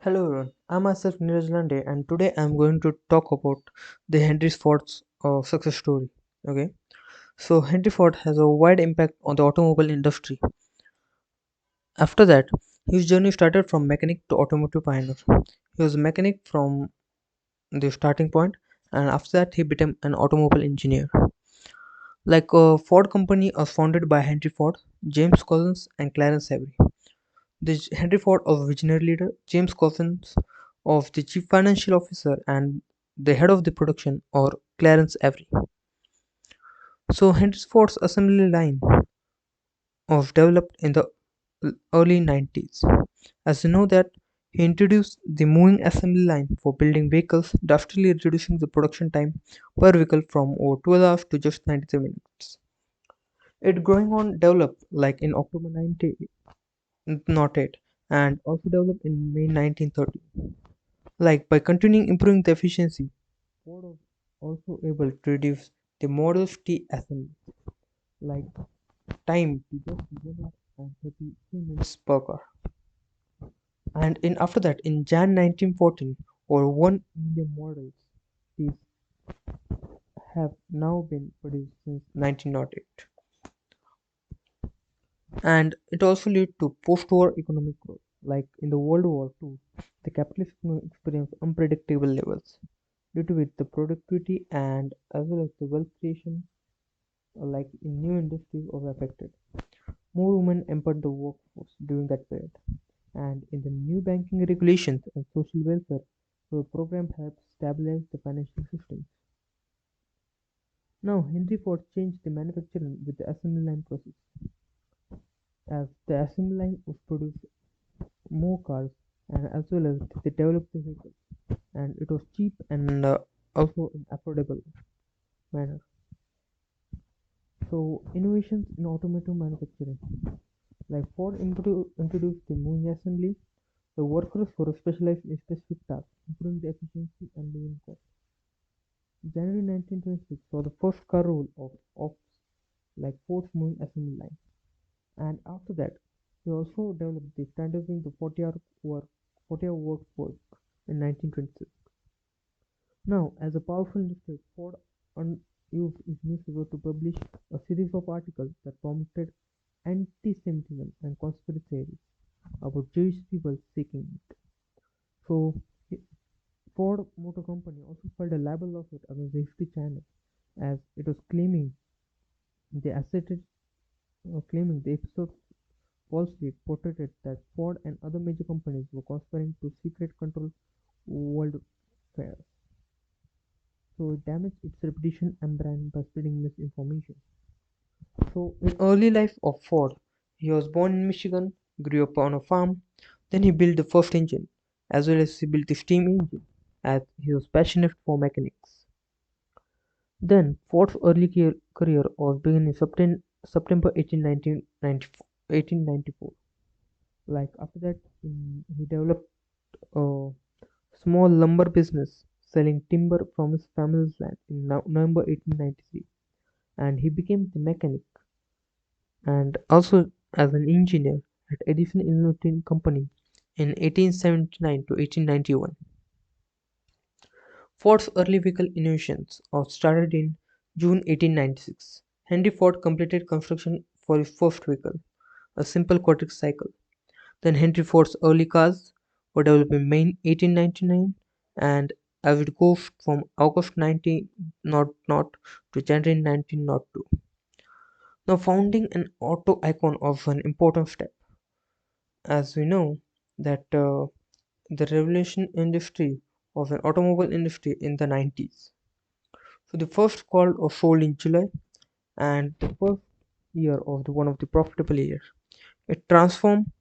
Hello everyone, I'm myself Neeraj Lande and today I'm going to talk about the Henry Ford's success story. Okay, so Henry Ford has a wide impact on the automobile industry. After that, his journey started from mechanic to automotive pioneer. He was a mechanic from the starting point, and after that, he became an automobile engineer. Ford Company was founded by Henry Ford, James Collins, and Clarence Avery. Henry Ford of visionary leader, James Coffins of the chief financial officer, and the head of the production or Clarence Avery. So Henry Ford's assembly line was developed in the early 90s. As you know that he introduced the moving assembly line for building vehicles, drastically reducing the production time per vehicle from over 12 hours to just 93 minutes. It growing on developed like in October 1908 and also developed in May 1930. Like by continuing improving the efficiency, Ford was also able to reduce the Model T assembly like time to just 1 hour and 33 minutes per car. And in after that, in Jan 1914, over 1 million models these have now been produced since 1908. And it also led to post-war economic growth. Like in the World War II, the capitalist economy experienced unpredictable levels, due to which the productivity and as well as the wealth creation like in new industries was affected. More women entered the workforce during that period, and in the new banking regulations and social welfare, so the program helped stabilize the financial system. Now, Henry Ford changed the manufacturing with the assembly line process, as the assembly line would produce more cars and as well as they developed the vehicles, and it was cheap and also in affordable manner. So, innovations in automotive manufacturing. Like Ford introduced the moving assembly, the workers were specialized in specific tasks, improving the efficiency and lowering costs. January 1926 saw the first car roll of like Ford's moving assembly line, and after that, he also developed the standardizing the 40-hour workforce in 1926. Now, as a powerful industry, Ford used his newspaper to publish a series of articles that promoted anti-Semitism and conspiracy theories about Jewish people seeking it. So, Ford Motor Company also filed a libel lawsuit against the History Channel as it was the asserted claiming the episode falsely portrayed that Ford and other major companies were conspiring to secret control world affairs. So it damaged its reputation and brand by spreading misinformation. So in early life of Ford, he was born in Michigan, grew up on a farm, then he built the first engine, as well as he built the steam engine, as he was passionate for mechanics. Then Ford's early career was begun in September 1894. Like after that, he developed a small lumber business selling timber from his family's land in November 1893, and he became the mechanic and also as an engineer at Edison Innovating Company in 1879 to 1891. Ford's early vehicle innovations started in June 1896. Henry Ford completed construction for his first vehicle, a simple quadricycle. Then Henry Ford's early cars were developed in May 1899 and as it goes from August 1900 to January 1902. Now, founding an auto icon was an important step, as we know that the revolution industry of an automobile industry in the 90s. So the first car was sold in July, and the first year of the one of the profitable years. It transformed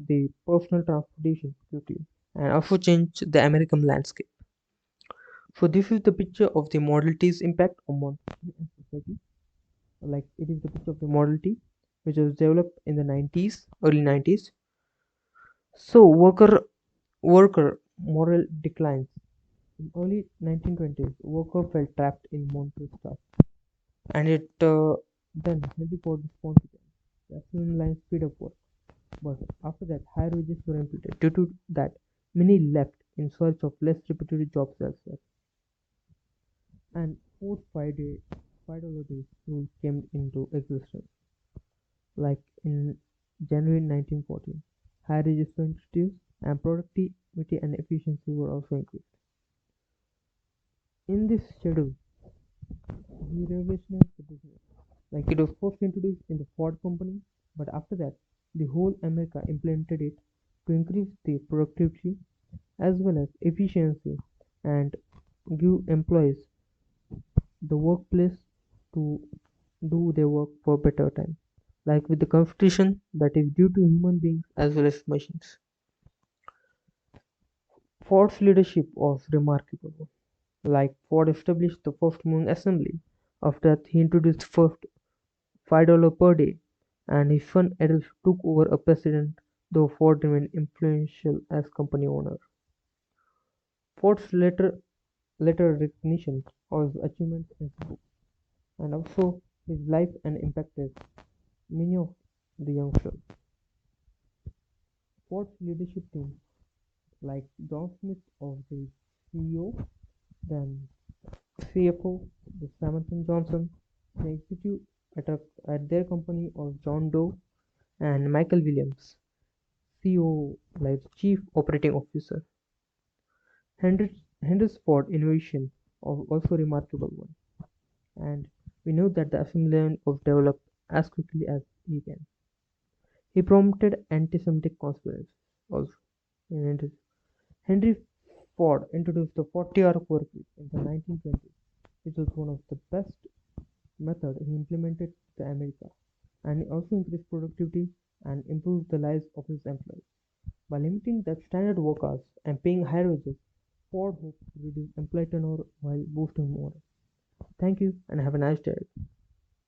the personal transportation quickly and also changed the American landscape. So this is the picture of the Model T's impact on modernity and society. Like it is the picture of the Model T, which was developed in the 90s, early 90s. So worker moral declines. In early 1920s, worker felt trapped in Montreal strike, and it then Henry Ford responded to them. The assembly line speed up work, but after that, higher wages were implemented. Due to that, many left in search of less repetitive jobs elsewhere. And Ford's $5 days rule came into existence, like in January 1914. High wages were introduced, and productivity and efficiency were also increased. In this schedule, he revolutionized the business. Like it was first introduced in the Ford company, but after that, the whole America implemented it to increase the productivity as well as efficiency and give employees the workplace to do their work for better time. Like with the competition that is due to human beings as well as machines. Ford's leadership was remarkable. Like Ford established the first moon assembly. After that, he introduced first $5 per day, and his son Adolf took over as president, though Ford remained influential as company owner. Ford's later recognition of his achievements in his book, and also his life and impacted many of the youngsters. Ford's leadership team, like John Smith of the CEO, then CFO, the Samantha Johnson, the executive at their company of John Doe and Michael Williams, COO, like Chief Operating Officer. Henry's Ford innovation was also a remarkable one, and we know that the assembly line was developed as quickly as he can. He promoted anti-Semitic conspiracies also. And Henry Ford introduced the 40-hour work week in the 1920s. It was one of the best methods he implemented to America, and he also increased productivity and improved the lives of his employees. By limiting the standard work hours and paying higher wages, Ford hoped to reduce employee turnover while boosting morale. Thank you and have a nice day.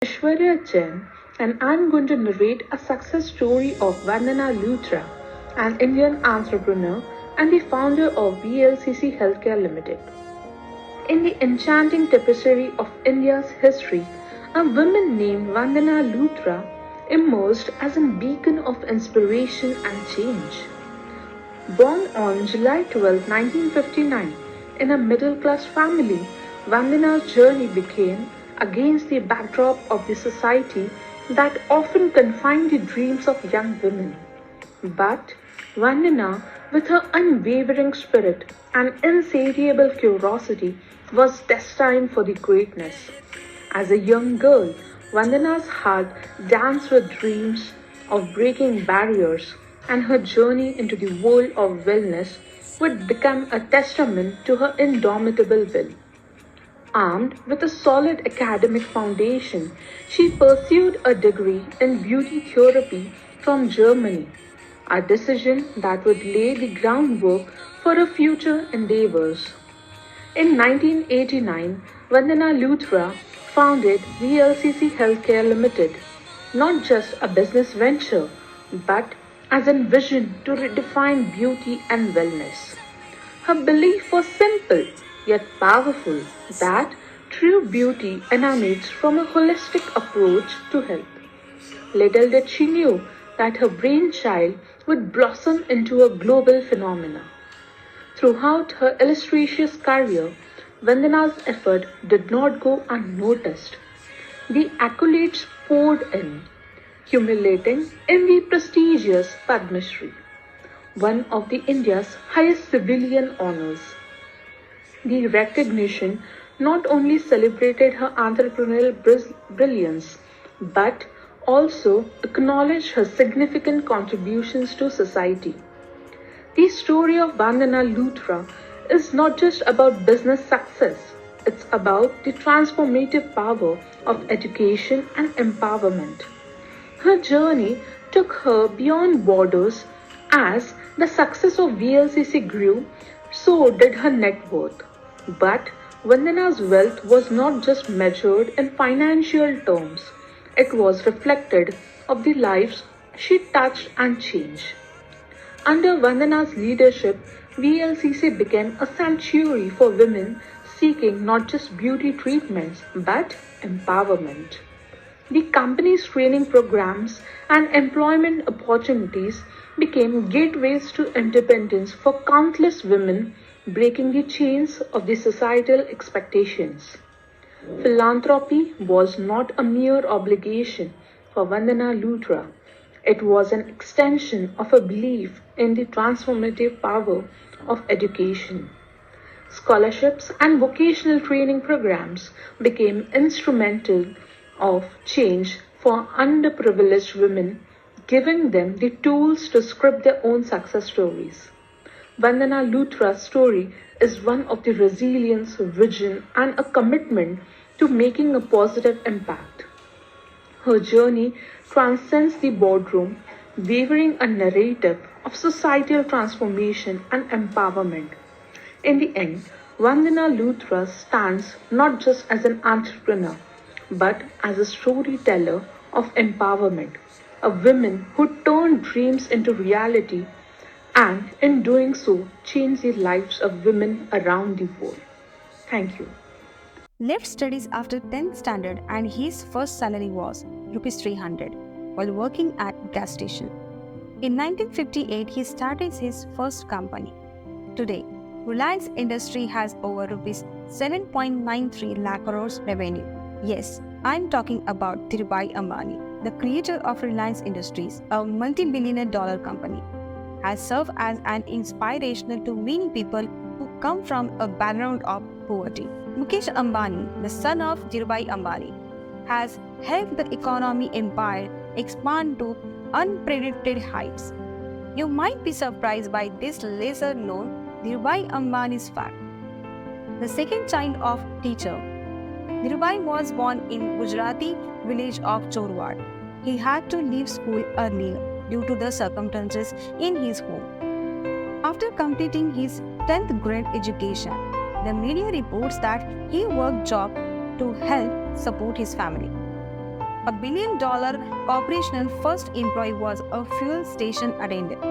Ishwarya Jain, and I'm going to narrate a success story of Vandana Luthra, an Indian entrepreneur and the founder of VLCC Healthcare Limited. In the enchanting tapestry of India's history, a woman named Vandana Luthra emerged as a beacon of inspiration and change. Born on July 12, 1959, in a middle-class family, Vandana's journey began against the backdrop of the society that often confined the dreams of young women. But Vandana, with her unwavering spirit and insatiable curiosity, was destined for the greatness. As a young girl, Vandana's heart danced with dreams of breaking barriers, and her journey into the world of wellness would become a testament to her indomitable will. Armed with a solid academic foundation, she pursued a degree in beauty therapy from Germany, a decision that would lay the groundwork for her future endeavors. In 1989, Vandana Luthra founded VLCC Healthcare Limited, not just a business venture, but as a vision to redefine beauty and wellness. Her belief was simple yet powerful that true beauty emanates from a holistic approach to health. Little did she knew that her brainchild would blossom into a global phenomenon. Throughout her illustrious career, Vandana's effort did not go unnoticed. The accolades poured in, culminating in the prestigious Padma Shri, one of the India's highest civilian honors. The recognition not only celebrated her entrepreneurial brilliance, but also acknowledged her significant contributions to society. The story of Vandana Luthra is not just about business success, it's about the transformative power of education and empowerment. Her journey took her beyond borders. As the success of VLCC grew, so did her net worth. But Vandana's wealth was not just measured in financial terms, it was reflected of the lives she touched and changed. Under Vandana's leadership, VLCC became a sanctuary for women seeking not just beauty treatments but empowerment. The company's training programs and employment opportunities became gateways to independence for countless women, breaking the chains of the societal expectations. Philanthropy was not a mere obligation for Vandana Luthra. It was an extension of a belief in the transformative power of education. Scholarships and vocational training programs became instrumental of change for underprivileged women, giving them the tools to script their own success stories. Vandana Luthra's story is one of the resilience, vision, and a commitment to making a positive impact. Her journey transcends the boardroom, weaving a narrative of societal transformation and empowerment. In the end, Vandana Luthra stands not just as an entrepreneur, but as a storyteller of empowerment, a woman who turned dreams into reality and, in doing so, changed the lives of women around the world. Thank you. Left studies after 10th standard and his first salary was rupees 300 while working at gas station. In 1958, he started his first company. Today, Reliance Industry has over rupees 7.93 lakh crores revenue. Yes, I'm talking about Dhirubhai Ambani, the creator of Reliance Industries, a multi-billionaire dollar company, has served as an inspiration to many people who come from a background of poverty. Mukesh Ambani, the son of Dhirubhai Ambani, has helped the economy empire expand to unprecedented heights. You might be surprised by this lesser known Dhirubhai Ambani's fact. The second child of teacher, Dhirubhai was born in Gujarati village of Chorwad. He had to leave school early due to the circumstances in his home. After completing his 10th grade education, the media reports that he worked job to help support his family. A $1 billion corporation's first employee was a fuel station attendant.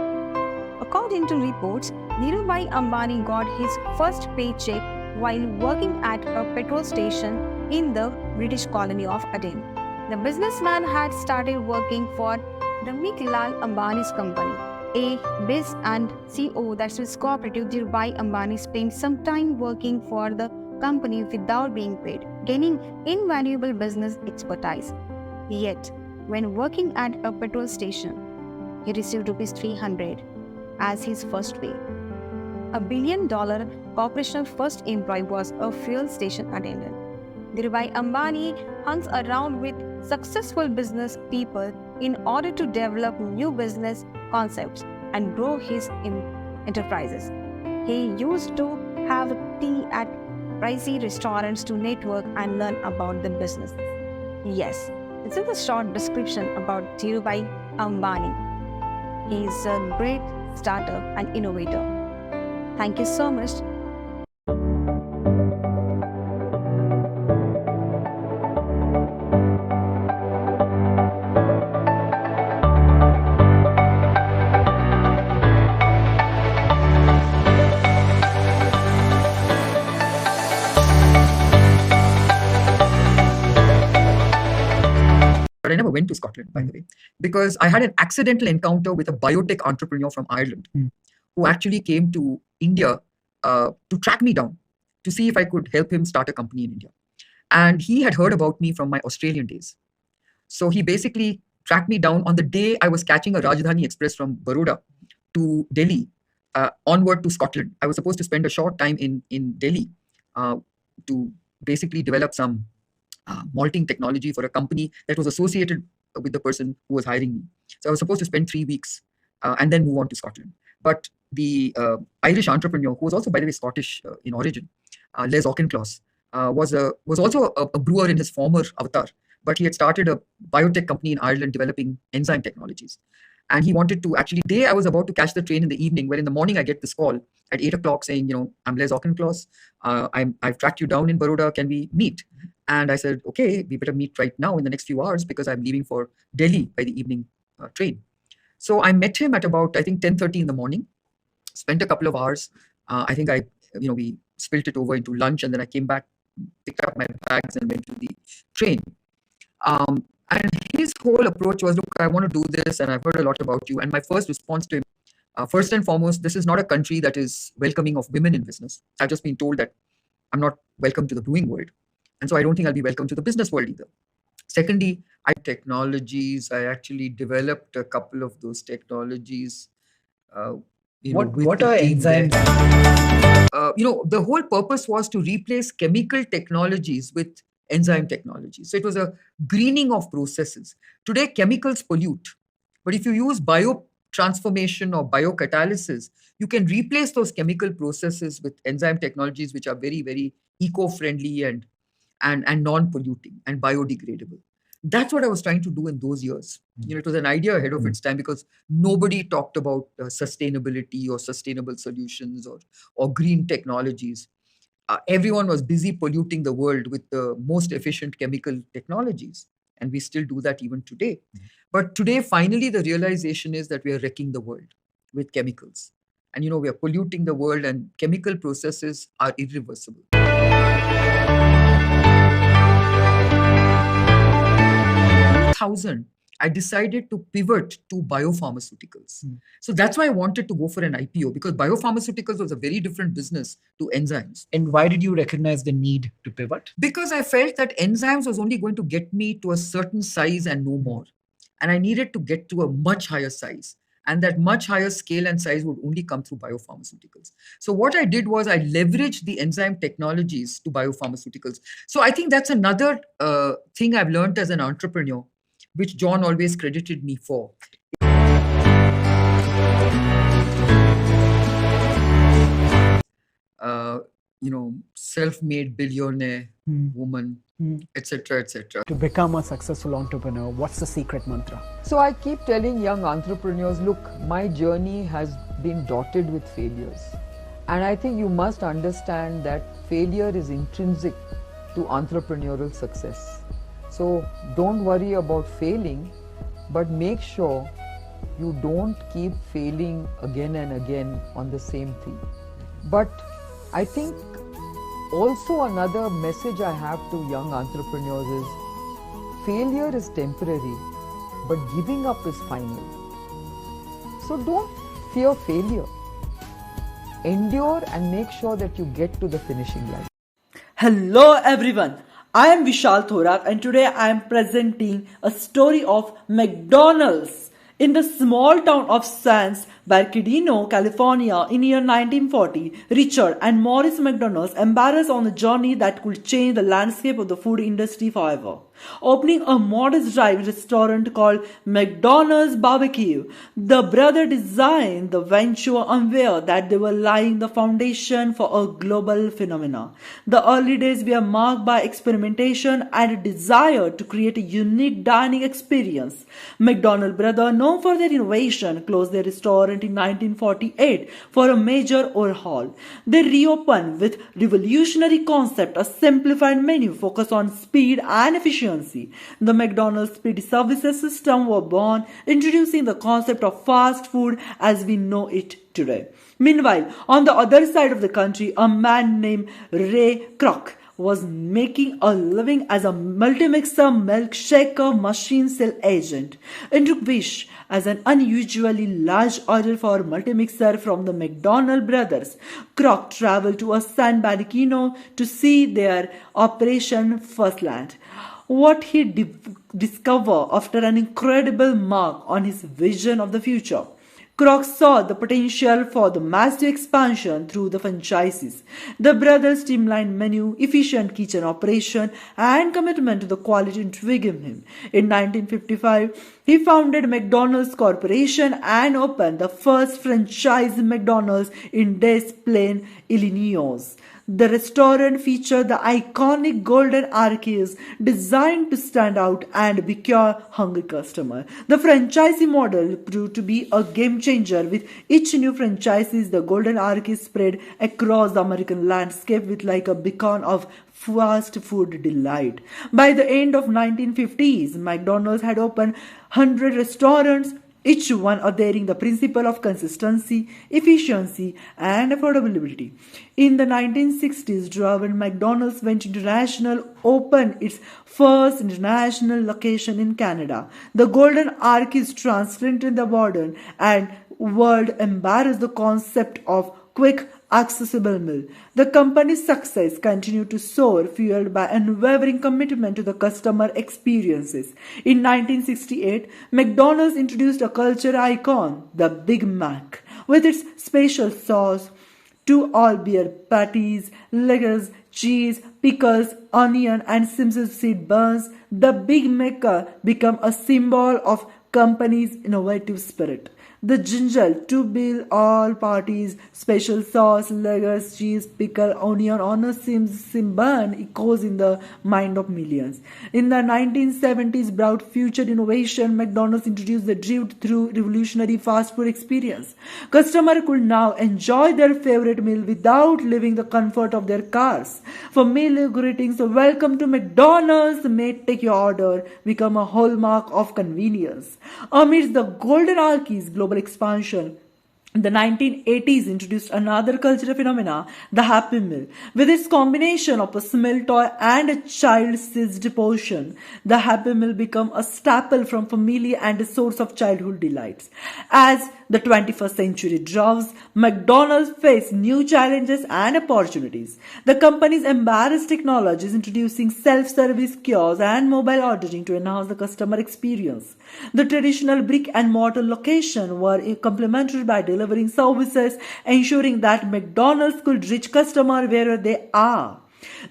According to reports, Dhirubhai Ambani got his first paycheck while working at a petrol station in the British colony of Aden. The businessman had started working for Ramik Lal Ambani's company, a biz and CO that was cooperative. Dhirubhai Ambani spent some time working for the company without being paid, gaining invaluable business expertise. Yet, when working at a petrol station, he received rupees 300 as his first pay. A $1 billion corporation's first employee was a fuel station attendant. Dhirubhai Ambani hangs around with successful business people in order to develop new business concepts and grow his enterprises. He used to have tea at pricey restaurants to network and learn about the business. Yes, this is a short description about Dhirubhai Ambani. He is a great startup and innovator. Thank you so much. But I never went to Scotland, by the way, because I had an accidental encounter with a biotech entrepreneur from Ireland who actually came to India to track me down to see if I could help him start a company in India. And he had heard about me from my Australian days. So he basically tracked me down on the day I was catching a Rajdhani Express from Baroda to Delhi, onward to Scotland. I was supposed to spend a short time in Delhi to basically develop some malting technology for a company that was associated with the person who was hiring me. So I was supposed to spend 3 weeks and then move on to Scotland. But the Irish entrepreneur, who was also, by the way, Scottish in origin, Les Auchincloss, was also a brewer in his former avatar, but he had started a biotech company in Ireland developing enzyme technologies. And he wanted to actually, day I was about to catch the train in the evening, where in the morning I get this call at 8 o'clock saying, I'm Les Auchincloss, I've tracked you down in Baroda, can we meet? And I said, okay, we better meet right now in the next few hours because I'm leaving for Delhi by the evening train. So I met him at about, I think, 10:30 in the morning, spent a couple of hours. I think we spilt it over into lunch, and then I came back, picked up my bags and went to the train. And his whole approach was, look, I want to do this, and I've heard a lot about you. And my first response to him, first and foremost, this is not a country that is welcoming of women in business. I've just been told that I'm not welcome to the brewing world. And so I don't think I'll be welcome to the business world either. Secondly, technologies. I actually developed a couple of those technologies. What are enzymes? The whole purpose was to replace chemical technologies with enzyme technology. So it was a greening of processes. Today, chemicals pollute, but if you use biotransformation or biocatalysis, you can replace those chemical processes with enzyme technologies which are very, very eco-friendly and non-polluting and biodegradable. That's what I was trying to do in those years. It was an idea ahead of its time because nobody talked about sustainability or sustainable solutions or green technologies. Everyone was busy polluting the world with the most efficient chemical technologies. And we still do that even today. But today, finally, the realization is that we are wrecking the world with chemicals. And, we are polluting the world, and chemical processes are irreversible. I decided to pivot to biopharmaceuticals. So that's why I wanted to go for an IPO, because biopharmaceuticals was a very different business to enzymes. And why did you recognize the need to pivot? Because I felt that enzymes was only going to get me to a certain size and no more. And I needed to get to a much higher size. And that much higher scale and size would only come through biopharmaceuticals. So what I did was I leveraged the enzyme technologies to biopharmaceuticals. So I think that's another thing I've learned as an entrepreneur, which John always credited me for. Self-made billionaire woman, etc., etc. To become a successful entrepreneur, what's the secret mantra? So I keep telling young entrepreneurs, look, my journey has been dotted with failures. And I think you must understand that failure is intrinsic to entrepreneurial success. So don't worry about failing, but make sure you don't keep failing again and again on the same thing. But I think also another message I have to young entrepreneurs is failure is temporary, but giving up is final. So don't fear failure. Endure and make sure that you get to the finishing line. Hello everyone. I am Vishal Thorat and today I am presenting a story of McDonald's in the small town of San Bernardino, California in year 1940. Richard and Maurice McDonald's embarked on a journey that could change the landscape of the food industry forever. Opening a modest drive restaurant called McDonald's Barbecue, the brother designed the venture unaware that they were laying the foundation for a global phenomenon. The early days were marked by experimentation and a desire to create a unique dining experience. McDonald brother, known for their innovation, closed their restaurant in 1948 for a major overhaul. They reopened with revolutionary concept, a simplified menu focused on speed and efficiency. The McDonald's speed services system were born, introducing the concept of fast food as we know it today. Meanwhile, on the other side of the country, a man named Ray Kroc was making a living as a multi-mixer milkshaker machine sale agent. It took wish as an unusually large order for multi-mixer from the McDonald brothers. Kroc traveled to San Bernardino to see their operation firsthand. What he discovered after an incredible mark on his vision of the future. Kroc saw the potential for the massive expansion through the franchises. The brothers' streamlined menu, efficient kitchen operation, and commitment to the quality intrigued him. In 1955, he founded McDonald's Corporation and opened the first franchise McDonald's in Des Plaines, Illinois. The restaurant featured the iconic golden arches designed to stand out and becure hungry customers. The franchisee model proved to be a game changer. With each new franchise, the golden arches spread across the American landscape with like a beacon of fast food delight. By the end of 1950s, McDonald's had opened 100 restaurants, each one adhering the principle of consistency, efficiency, and affordability. In the 1960s, when McDonald's went international, opened its first international location in Canada. The Golden Arc is translated in the modern and world embraces the concept of quick accessible meal. The company's success continued to soar, fueled by unwavering commitment to the customer experiences. In 1968, McDonald's introduced a culture icon, the Big Mac, with its special sauce, two all beer patties, lettuce, cheese, pickles, onion, and Simpson seed buns. The Big Mac became a symbol of company's innovative spirit. The ginger, to bill all parties, special sauce, lettuce, cheese, pickle, onion on a bun echoes in the mind of millions. In the 1970s, brought future innovation, McDonald's introduced the drive-through revolutionary fast food experience. Customers could now enjoy their favorite meal without leaving the comfort of their cars. For meal greetings, welcome to McDonald's, may take your order, become a hallmark of convenience. Amidst the golden arches, global expansion, the 1980s introduced another cultural phenomena, the Happy Meal. With its combination of a small toy and a child-sized portion, the Happy Meal became a staple from family and a source of childhood delights. As the 21st century draws, McDonald's faced new challenges and opportunities. The company's embraced technologies, introducing self-service kiosks and mobile ordering to enhance the customer experience. The traditional brick and mortar locations were complemented by delivering services, ensuring that McDonald's could reach customers wherever they are.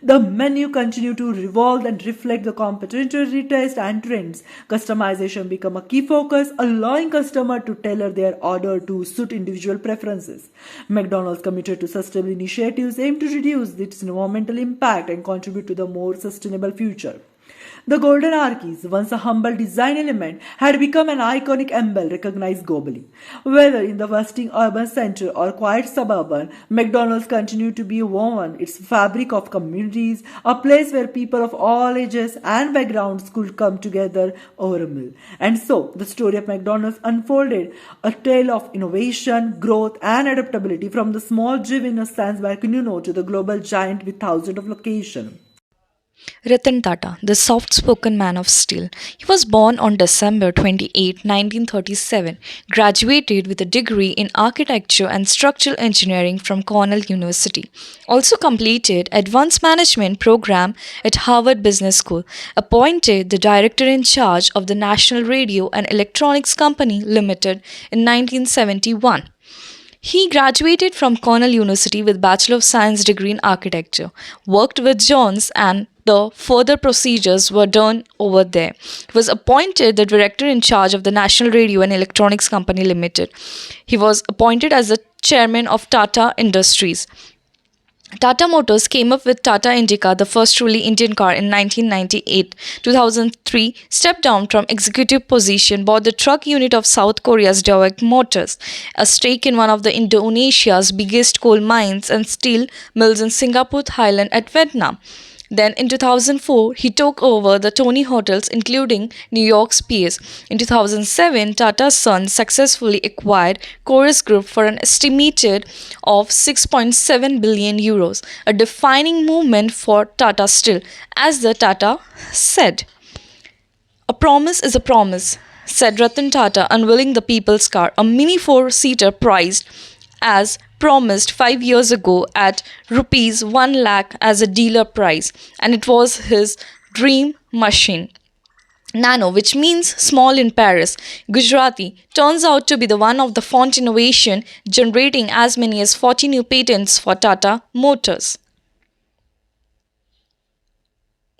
The menu continued to evolve and reflect the competitor taste and trends. Customization became a key focus, allowing customers to tailor their order to suit individual preferences. McDonald's committed to sustainable initiatives aimed to reduce its environmental impact and contribute to the more sustainable future. The Golden Arches, once a humble design element, had become an iconic emblem recognized globally. Whether in the bustling urban center or quiet suburban, McDonald's continued to be woven its fabric of communities, a place where people of all ages and backgrounds could come together over a meal. And so, the story of McDonald's unfolded, a tale of innovation, growth, and adaptability from the small driven Sans Bernardino to the global giant with thousands of locations. Ratan Tata, the soft spoken man of steel. He was born on December 28, 1937, graduated with a degree in architecture and structural engineering from Cornell University. Also completed advanced management program at Harvard Business School. Appointed the director in charge of the National Radio and Electronics Company Limited in 1971. He graduated from Cornell University with Bachelor of Science degree in architecture, worked with Jones, and the further procedures were done over there. He was appointed the director in charge of the National Radio and Electronics Company Limited. He was appointed as the chairman of Tata Industries. Tata Motors came up with Tata Indica, the first truly Indian car, in 1998. 2003, stepped down from executive position, bought the truck unit of South Korea's Daewoo Motors, a stake in one of the Indonesia's biggest coal mines and steel mills in Singapore, Thailand, and Vietnam. Then in 2004, he took over the Tony Hotels, including New York's Piers. In 2007, Tata's Sons successfully acquired Chorus Group for an estimated of 6.7 billion euros, a defining movement for Tata Steel. As the Tata said, "A promise is a promise," said Ratan Tata, unveiling the People's Car, a mini four-seater priced as promised 5 years ago at rupees 1 lakh as a dealer price, and it was his dream machine. Nano, which means small in Paris, Gujarati, turns out to be the one of the font innovation, generating as many as 40 new patents for Tata Motors.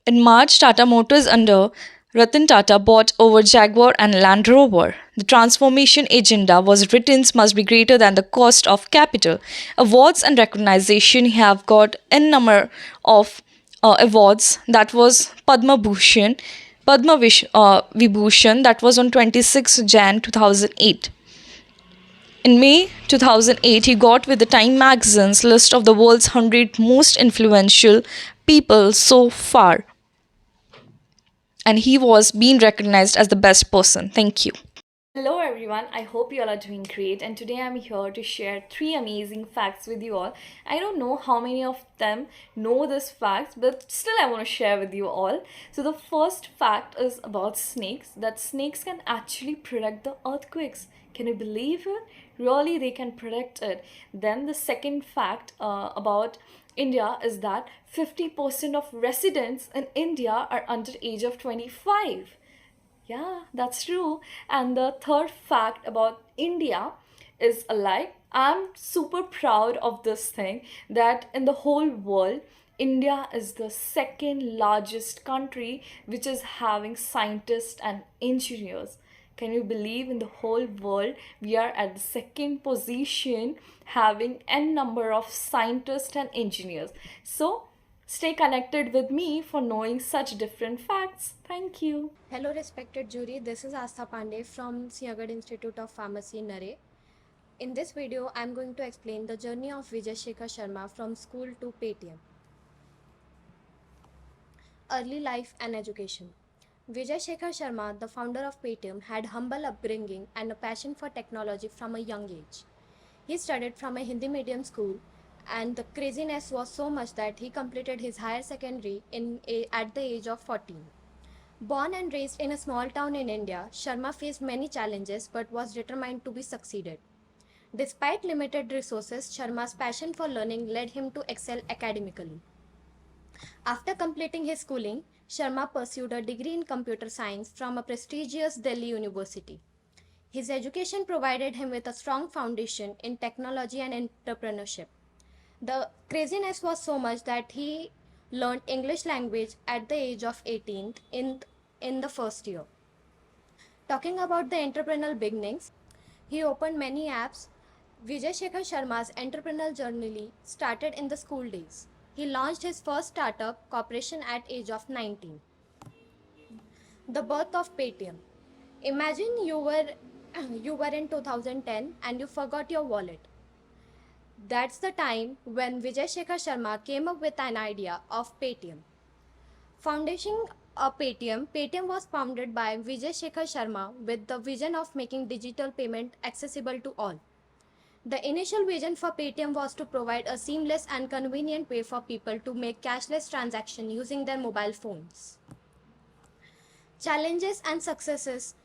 In March, Tata Motors under Ratan Tata bought over Jaguar and Land Rover. The transformation agenda was written must be greater than the cost of capital. Awards and recognition have got a number of awards. That was Vibhushan, that was on 26 Jan 2008. In May 2008, he got with the Time magazine's list of the world's 100 most influential people so far, and he was being recognized as the best person. Thank you. Hello everyone, I hope you all are doing great, and today I'm here to share three amazing facts with you all. I don't know how many of them know this fact, but still I want to share with you all. So the first fact is about snakes, that snakes can actually predict the earthquakes. Can you believe it? Really, they can predict it. Then the second fact about India is that 50% of residents in India are under the age of 25. Yeah, that's true. And the third fact about India is like I'm super proud of this thing that in the whole world, India is the second largest country which is having scientists and engineers. Can you believe in the whole world we are at the second position having n number of scientists and engineers? So stay connected with me for knowing such different facts. Thank you. Hello, respected jury. This is Astha Pandey from Siagat Institute of Pharmacy, Nare. In this video, I am going to explain the journey of Vijay Shekhar Sharma from school to Paytm. Early life and education. Vijay Shekhar Sharma, the founder of Paytm, had humble upbringing and a passion for technology from a young age. He studied from a Hindi medium school, and the craziness was so much that he completed his higher secondary at the age of 14. Born and raised in a small town in India, Sharma faced many challenges but was determined to be succeeded. Despite limited resources, Sharma's passion for learning led him to excel academically. After completing his schooling, Sharma pursued a degree in computer science from a prestigious Delhi university. His education provided him with a strong foundation in technology and entrepreneurship. The craziness was so much that he learned English language at the age of 18 in the first year. Talking about the entrepreneurial beginnings, he opened many apps. Vijay Shekhar Sharma's entrepreneurial journey started in the school days. He launched his first startup corporation at age of 19. The birth of Paytm. Imagine you were in 2010 and you forgot your wallet. That's the time when Vijay Shekhar Sharma came up with an idea of Paytm. Foundation of Paytm was founded by Vijay Shekhar Sharma with the vision of making digital payment accessible to all. The initial vision for Paytm was to provide a seamless and convenient way for people to make cashless transactions using their mobile phones. Challenges and successes.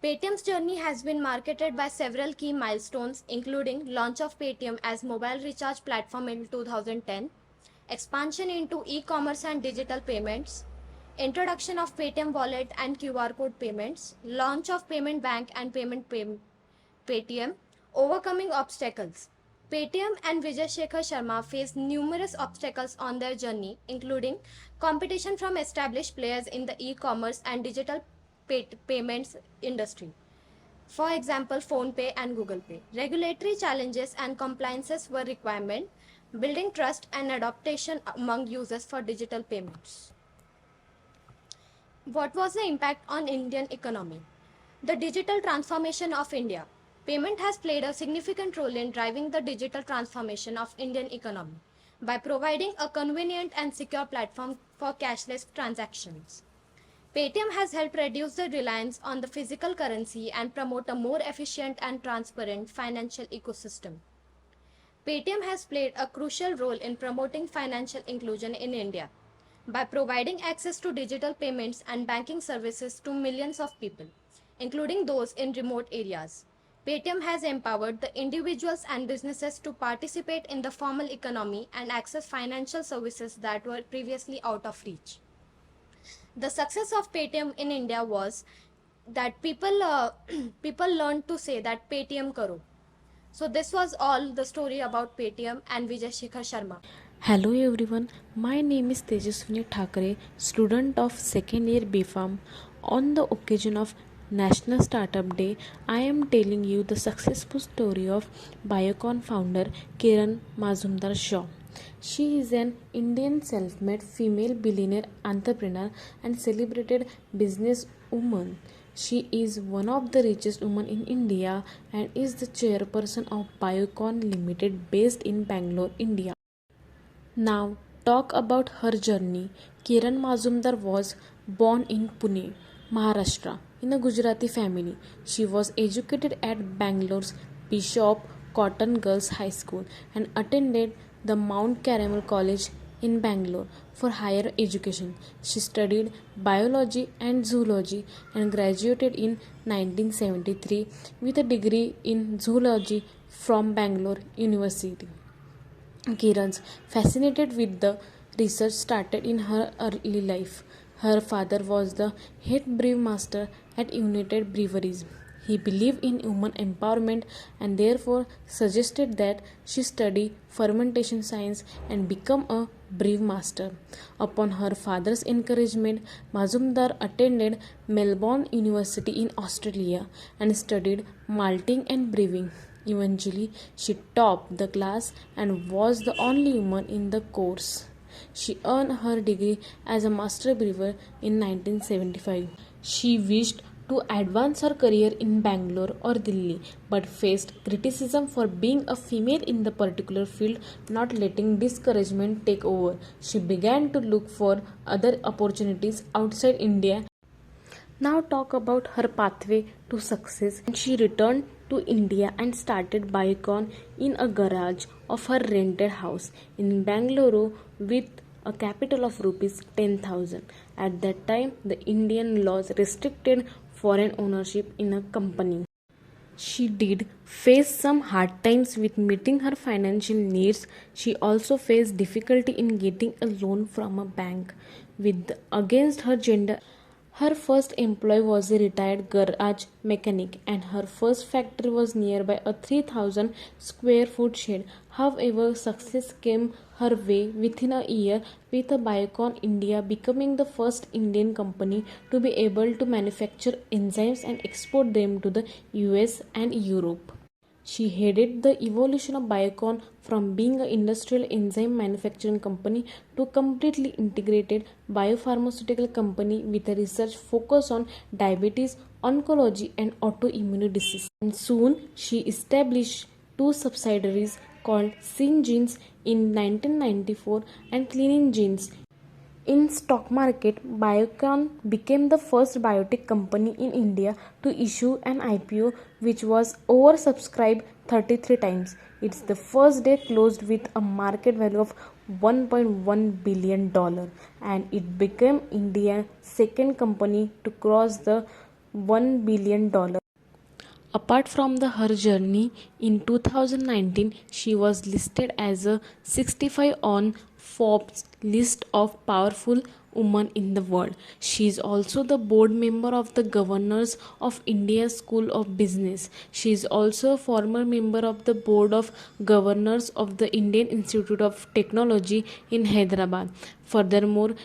Paytm's journey has been marketed by several key milestones, including launch of Paytm as mobile recharge platform in 2010, expansion into e-commerce and digital payments, introduction of Paytm wallet and QR code payments, launch of payment bank and Paytm, overcoming obstacles. Paytm and Vijay Shekhar Sharma faced numerous obstacles on their journey, including competition from established players in the e-commerce and digital payments industry. For example, PhonePe and Google Pay. Regulatory challenges and compliances were requirement, building trust and adaptation among users for digital payments. What was the impact on Indian economy? The digital transformation of India. Payment has played a significant role in driving the digital transformation of Indian economy by providing a convenient and secure platform for cashless transactions. Paytm has helped reduce the reliance on the physical currency and promote a more efficient and transparent financial ecosystem. Paytm has played a crucial role in promoting financial inclusion in India by providing access to digital payments and banking services to millions of people, including those in remote areas. Paytm has empowered the individuals and businesses to participate in the formal economy and access financial services that were previously out of reach. The success of Paytm in India was that people learned to say that Paytm karo. So this was all the story about Paytm and Vijay Shekhar Sharma. Hello everyone, my name is Tejaswini Thakre, student of second year BPharm. On the occasion of National Startup Day, I am telling you the successful story of Biocon founder Kiran Mazumdar Shaw. She is an Indian self-made female billionaire entrepreneur and celebrated businesswoman. She is one of the richest women in India and is the chairperson of Biocon Limited based in Bangalore, India. Now talk about her journey. Kiran Mazumdar was born in Pune, Maharashtra in a Gujarati family. She was educated at Bangalore's Bishop Cotton Girls High School and attended the Mount Carmel College in Bangalore for higher education. She studied biology and zoology and graduated in 1973 with a degree in zoology from Bangalore University. Kiran's fascinated with the research started in her early life. Her father was the head brewmaster at United Breweries. He believed in women empowerment and therefore suggested that she study fermentation science and become a brewmaster. Upon her father's encouragement, Mazumdar attended Melbourne University in Australia and studied malting and brewing. Eventually, she topped the class and was the only woman in the course. She earned her degree as a master brewer in 1975. She wished to advance her career in Bangalore or Delhi but faced criticism for being a female in the particular field, not letting discouragement take over. She began to look for other opportunities outside India. Now talk about her pathway to success. She returned to India and started Biocon in a garage of her rented house in Bangalore with a capital of rupees 10,000. At that time, the Indian laws restricted foreign ownership in a company. She did face some hard times with meeting her financial needs. She also faced difficulty in getting a loan from a bank with against her gender. Her first employee was a retired garage mechanic and her first factory was nearby a 3000 square foot shed. However, success came her way within a year with a Biocon India becoming the first Indian company to be able to manufacture enzymes and export them to the US and Europe. She headed the evolution of Biocon from being an industrial enzyme manufacturing company to a completely integrated biopharmaceutical company with a research focus on diabetes, oncology, and autoimmune disease. And soon she established two subsidiaries called Syngenes in 1994 and Cleaning Genes. In stock market, Biocon became the first biotech company in India to issue an IPO which was oversubscribed 33 times. Its the first day closed with a market value of $1.1 billion and it became India's second company to cross the $1 billion. Apart from her journey, in 2019 she was listed as a 65 on Forbes list of powerful women in the world. She is also the board member of the governors of India School of Business. She is also a former member of the board of governors of the Indian Institute of Technology in Hyderabad. Furthermore,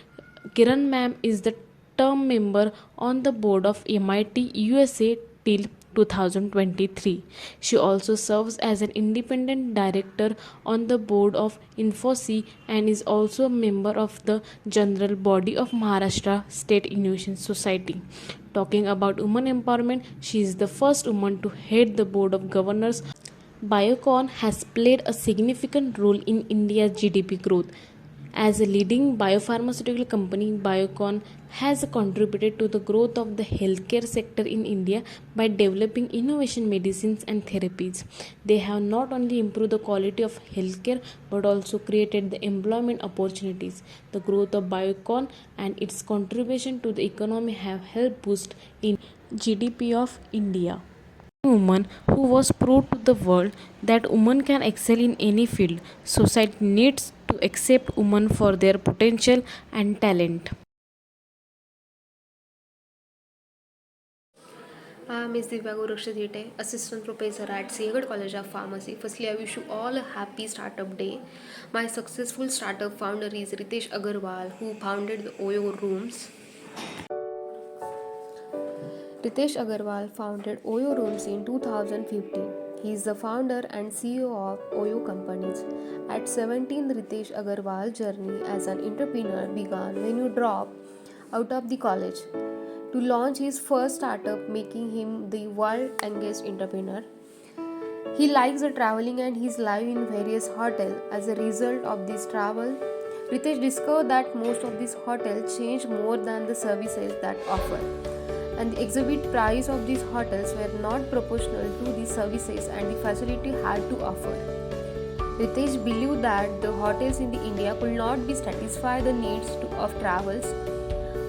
Kiran ma'am is the term member on the board of MIT USA till 2023. She also serves as an independent director on the board of Infosys and is also a member of the general body of Maharashtra State Innovation Society. Talking about women empowerment, she is the first woman to head the board of governors. Biocon has played a significant role in India's GDP growth. As a leading biopharmaceutical company, Biocon has contributed to the growth of the healthcare sector in India by developing innovation medicines and therapies. They have not only improved the quality of healthcare but also created the employment opportunities. The growth of Biocon and its contribution to the economy have helped boost in GDP of India. Woman who was proved to the world that women can excel in any field. Society needs to accept women for their potential and talent. I am Ms. Divya Gorakshadhite, Assistant Professor at Sehgad College of Pharmacy. Firstly, I wish you all a happy startup day. My successful startup founder is Ritesh Agarwal, who founded the Oyo Rooms. Ritesh Agarwal founded Oyo Rooms in 2015. He is the founder and CEO of Oyo Companies. At 17, Ritesh Agarwal's journey as an entrepreneur began when he dropped out of the college to launch his first startup, making him the world's youngest entrepreneur. He likes the traveling and he's live in various hotels. As a result of this travel, Ritesh discovered that most of these hotels change more than the services that offer. and the exhibit price of these hotels were not proportional to the services and the facility had to offer. Ritesh believed that the hotels in the India could not be satisfy the needs of travels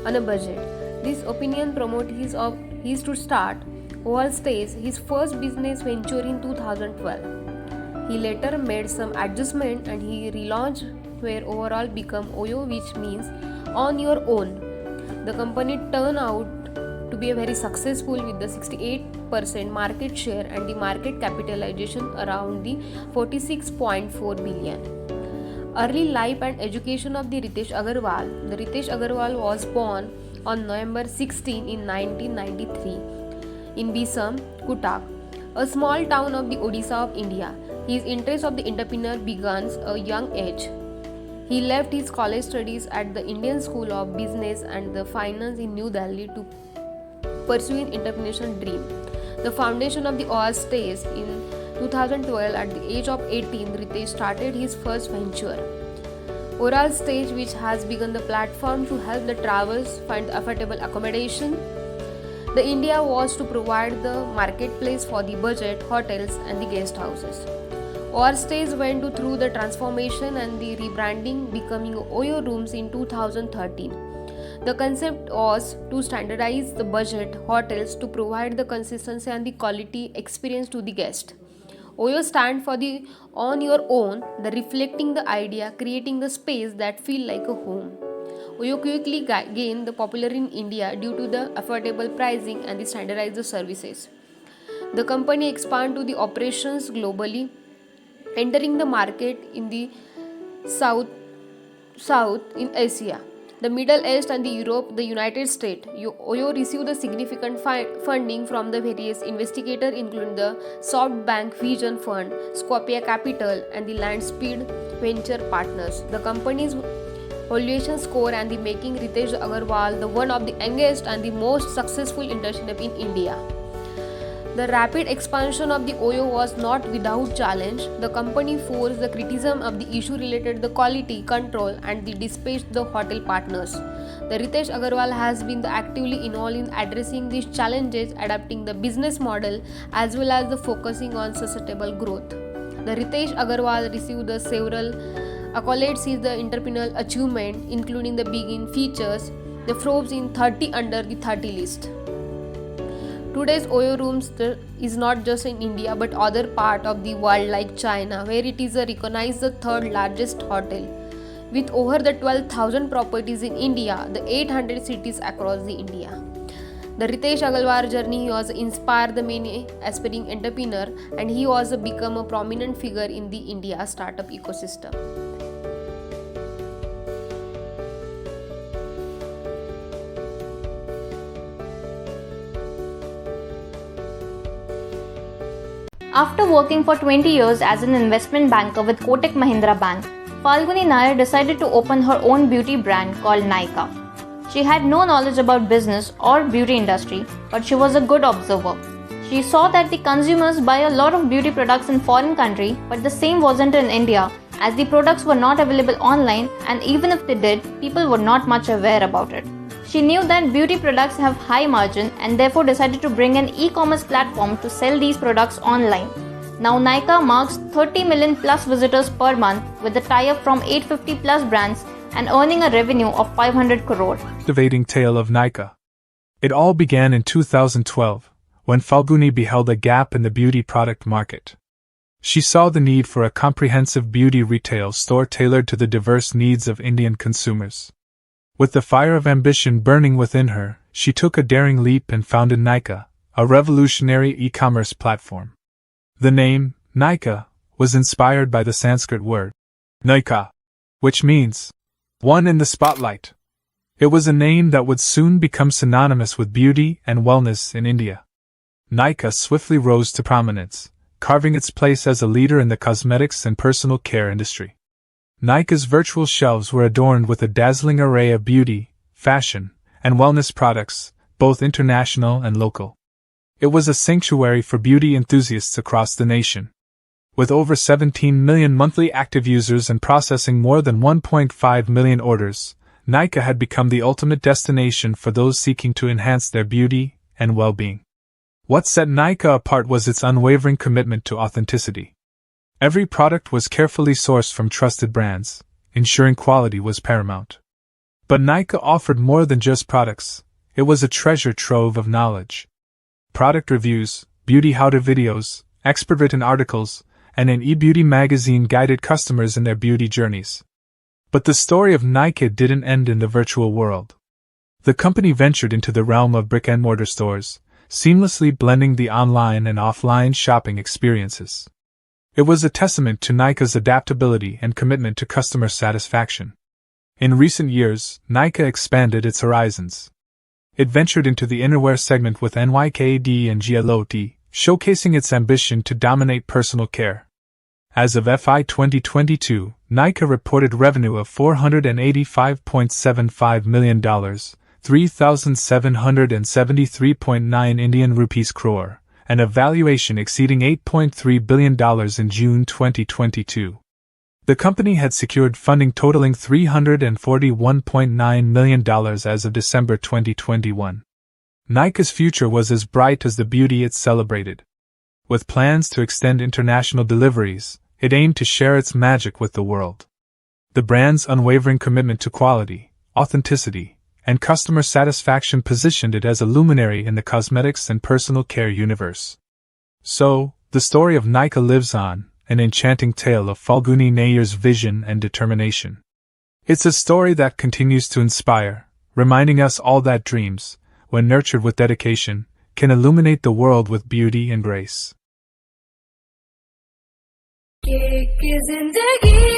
on a budget. This opinion promoted his to start OAL Stays, his first business venture in 2012. He later made some adjustment and he relaunched where overall become OYO, which means on your own. The company turned out to be very successful with the 68% market share and the market capitalization around the 46.4 billion. Early life and education of the Ritesh Agarwal. The Ritesh Agarwal was born on November 16 in 1993 in Bisam, Cuttack, a small town of the Odisha of India. His interest of the entrepreneur began at a young age. He left his college studies at the Indian School of Business and the Finance in New Delhi to pursue an entrepreneurial dream. The foundation of the OAL Stays in 2012 at the age of 18, Ritesh started his first venture. OAL Stays, which has become the platform to help the travelers find affordable accommodation. The India was to provide the marketplace for the budget hotels and the guest houses. OAL Stays went through the transformation and the rebranding, becoming OYO Rooms in 2013. The concept was to standardize the budget hotels to provide the consistency and the quality experience to the guest. OYO stand for the on your own, the reflecting the idea, creating the space that feel like a home. OYO quickly gained the popularity in India due to the affordable pricing and the standardized services. The company expanded to the operations globally, entering the market in the South in Asia, the Middle East and the Europe, the United States. OYO received the significant funding from the various investigators including the SoftBank Vision Fund, SCOP Capital and the Landspeed Venture Partners. The company's valuation score and the making Ritesh Agarwal the one of the youngest and the most successful entrepreneur in India. The rapid expansion of the OYO was not without challenge. The company forced the criticism of the issue related to the quality control and the dispatched the hotel partners. The Ritesh Agarwal has been actively involved in addressing these challenges, adapting the business model as well as the focusing on sustainable growth. The Ritesh Agarwal received the several accolades in the entrepreneurial achievement, including the Begin features, the Forbes in 30 under the 30 list. Today's OYO Rooms is not just in India but other part of the world like China, where it is recognized the third largest hotel. With over the 12,000 properties in India, the 800 cities across the India. The Ritesh Agarwal journey was inspired the many aspiring entrepreneur and he was become a prominent figure in the India startup ecosystem. After working for 20 years as an investment banker with Kotak Mahindra Bank, Falguni Nair decided to open her own beauty brand called Nykaa. She had no knowledge about business or beauty industry, but she was a good observer. She saw that the consumers buy a lot of beauty products in foreign country, but the same wasn't in India, as the products were not available online and even if they did, people were not much aware about it. She knew that beauty products have high margin and therefore decided to bring an e-commerce platform to sell these products online. Now Nykaa marks 30 million plus visitors per month with a tie-up from 850 plus brands and earning a revenue of 500 crore. Captivating tale of Nykaa. It all began in 2012, when Falguni beheld a gap in the beauty product market. She saw the need for a comprehensive beauty retail store tailored to the diverse needs of Indian consumers. With the fire of ambition burning within her, she took a daring leap and founded Nykaa, a revolutionary e-commerce platform. The name, Nykaa, was inspired by the Sanskrit word, Nykaa, which means, one in the spotlight. It was a name that would soon become synonymous with beauty and wellness in India. Nykaa swiftly rose to prominence, carving its place as a leader in the cosmetics and personal care industry. Nykaa's virtual shelves were adorned with a dazzling array of beauty, fashion, and wellness products, both international and local. It was a sanctuary for beauty enthusiasts across the nation. With over 17 million monthly active users and processing more than 1.5 million orders, Nykaa had become the ultimate destination for those seeking to enhance their beauty, and well-being. What set Nykaa apart was its unwavering commitment to authenticity. Every product was carefully sourced from trusted brands, ensuring quality was paramount. But Nykaa offered more than just products. It was a treasure trove of knowledge. Product reviews, beauty how-to videos, expert-written articles, and an e-beauty magazine guided customers in their beauty journeys. But the story of Nykaa didn't end in the virtual world. The company ventured into the realm of brick-and-mortar stores, seamlessly blending the online and offline shopping experiences. It was a testament to Nykaa's adaptability and commitment to customer satisfaction. In recent years, Nykaa expanded its horizons. It ventured into the innerwear segment with NYKD and GLOT, showcasing its ambition to dominate personal care. As of FY 2022, Nykaa reported revenue of $485.75 million, 3,773.9 Indian rupees crore, and a valuation exceeding $8.3 billion in June 2022. The company had secured funding totaling $341.9 million as of December 2021. Nykaa's future was as bright as the beauty it celebrated. With plans to extend international deliveries, it aimed to share its magic with the world. The brand's unwavering commitment to quality, authenticity, and customer satisfaction positioned it as a luminary in the cosmetics and personal care universe. So, the story of Nykaa lives on, an enchanting tale of Falguni Nayyar's vision and determination. It's a story that continues to inspire, reminding us all that dreams, when nurtured with dedication, can illuminate the world with beauty and grace. कि जिंदगी